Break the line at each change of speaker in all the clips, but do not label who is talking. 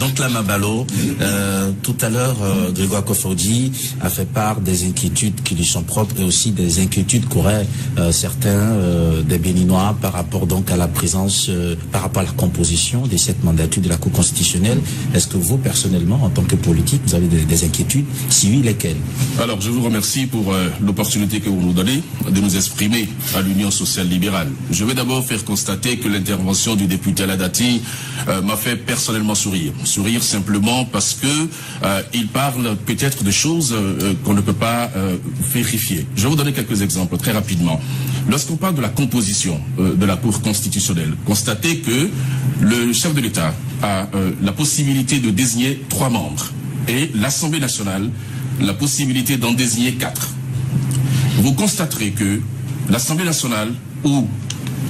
Jean-Claude Mabalo, tout à l'heure, Grégoire Kofoudi a fait part des inquiétudes qui lui sont propres et aussi des inquiétudes qu'auraient certains des Béninois par rapport donc à la présence, par rapport à la composition des 7 mandatures de la Cour constitutionnelle. Est-ce que vous, personnellement, en tant que politique, vous avez des inquiétudes? Si oui, lesquelles? Alors, je vous remercie pour l'opportunité que vous nous donnez de nous exprimer à l'Union sociale libérale. Je vais d'abord faire constater que l'intervention du député Aladati m'a fait personnellement sourire. Sourire simplement parce que il parle peut-être de choses qu'on ne peut pas vérifier. Je vais vous donner quelques exemples très rapidement. Lorsqu'on parle de la composition de la Cour constitutionnelle, constatez que le chef de l'État a la possibilité de désigner 3 membres et l'Assemblée nationale la possibilité d'en désigner 4. Vous constaterez que l'Assemblée nationale, où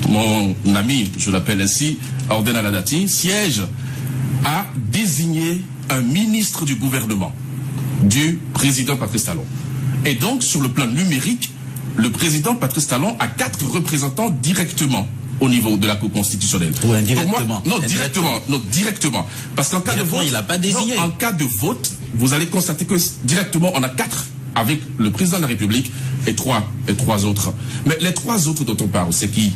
mon ami, je l'appelle ainsi, Orden Aladati, siège, a désigné un ministre du gouvernement du président Patrice Talon. Et donc, sur le plan numérique, le président Patrice Talon a 4 représentants directement au niveau de la Cour constitutionnelle. Ou indirectement. Non, directement. Non, directement. Parce qu'en cas de vote, il n'a pas désigné. Non, en cas de vote, vous allez constater que directement, on a 4 avec le président de la République et 3 autres. Mais les 3 autres dont on parle, c'est qui?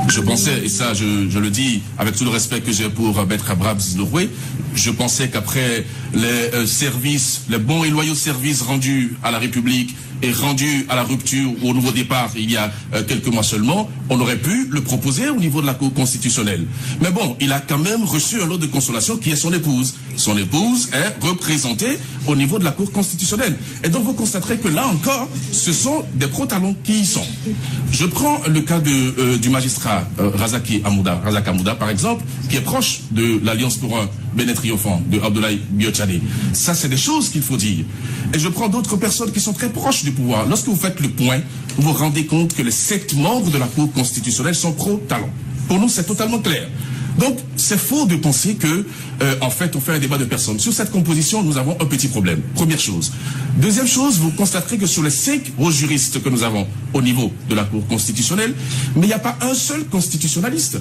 Je pensais, et ça je le dis avec tout le respect que j'ai pour Maître Abraham Zilouroué, je pensais qu'après les services, les bons et loyaux services rendus à la République et rendus à la rupture ou au nouveau départ il y a quelques mois seulement, on aurait pu le proposer au niveau de la Cour constitutionnelle. Mais bon, il a quand même reçu un lot de consolation qui est son épouse. Son épouse est représentée au niveau de la Cour constitutionnelle. Et donc vous constaterez que là encore, ce sont des pro-talons qui y sont. Je prends le cas du magistrat Razak Hamouda, par exemple, qui est proche de l'Alliance pour un Bénin triomphant de Abdoulaye Biotchane. Ça, c'est des choses qu'il faut dire. Et je prends d'autres personnes qui sont très proches du pouvoir. Lorsque vous faites le point, vous vous rendez compte que les 7 membres de la Cour constitutionnelle sont pro-talons. Pour nous, c'est totalement clair. Donc, c'est faux de penser que, en fait, on fait un débat de personnes. Sur cette composition, nous avons un petit problème. Première chose. Deuxième chose, vous constaterez que sur les 5 hauts juristes que nous avons au niveau de la Cour constitutionnelle, mais il n'y a pas un seul constitutionnaliste.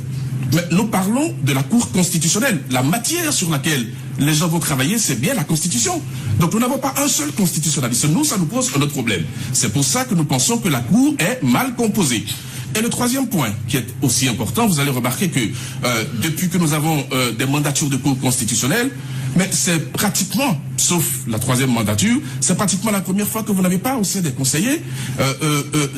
Mais nous parlons de la Cour constitutionnelle. La matière sur laquelle les gens vont travailler, c'est bien la Constitution. Donc, nous n'avons pas un seul constitutionnaliste. Nous, ça nous pose un autre problème. C'est pour ça que nous pensons que la Cour est mal composée. Et le troisième point, qui est aussi important, vous allez remarquer que depuis que nous avons des mandatures de Cour constitutionnelle, mais c'est pratiquement, sauf la 3e mandature, c'est pratiquement la première fois que vous n'avez pas au sein des conseillers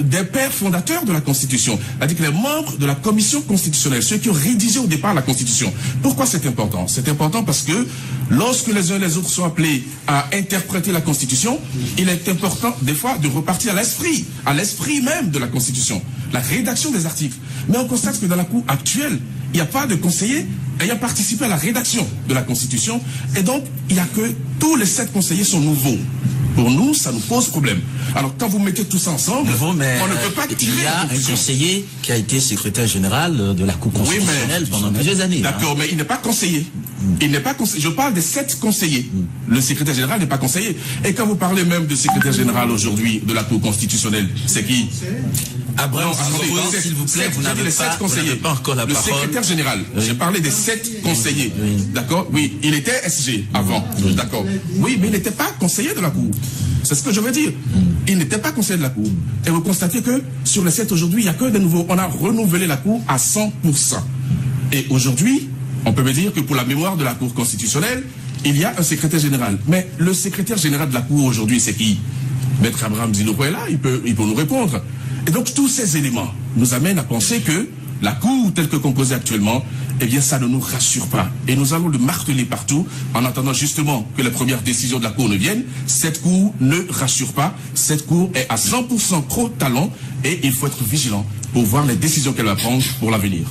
des pères fondateurs de la Constitution, c'est-à-dire que les membres de la Commission constitutionnelle, ceux qui ont rédigé au départ la Constitution. Pourquoi c'est important? C'est important parce que lorsque les uns et les autres sont appelés à interpréter la Constitution, il est important des fois de repartir à l'esprit même de la Constitution, la rédaction des articles. Mais on constate que dans la Cour actuelle, il n'y a pas de conseillers ayant participé à la rédaction de la Constitution. Et donc, il n'y a que tous les 7 conseillers sont nouveaux. Pour nous, ça nous pose problème. Alors, quand vous mettez tout ça ensemble, on ne peut pas tirer. Il y a un conseiller qui a été secrétaire général de la Cour constitutionnelle pendant plusieurs années. D'accord, mais il n'est pas conseiller. Il n'est pas conseiller. Je parle des 7 conseillers. Le secrétaire général n'est pas conseiller. Et quand vous parlez même de secrétaire général aujourd'hui de la Cour constitutionnelle, c'est qui? Abraham, s'il vous plaît, vous n'avez pas encore la parole. Le secrétaire général, j'ai parlé des 7 conseillers. D'accord? Oui, il était SG avant. D'accord. Oui, mais il n'était pas conseiller de la Cour. C'est ce que je veux dire. Il n'était pas conseiller de la Cour. Et vous constatez que sur les 7 aujourd'hui, il n'y a que des nouveaux. On a renouvelé la Cour à 100%. Et aujourd'hui, on peut me dire que pour la mémoire de la Cour constitutionnelle, il y a un secrétaire général. Mais le secrétaire général de la Cour aujourd'hui, c'est qui? Maître Abraham Zilouroué est là, il peut nous répondre. Et donc tous ces éléments nous amènent à penser que la Cour telle que composée actuellement, eh bien ça ne nous rassure pas. Et nous allons le marteler partout en attendant justement que les premières décisions de la Cour ne viennent. Cette Cour ne rassure pas. Cette Cour est à 100% pro-talent et il faut être vigilant pour voir les décisions qu'elle va prendre pour l'avenir.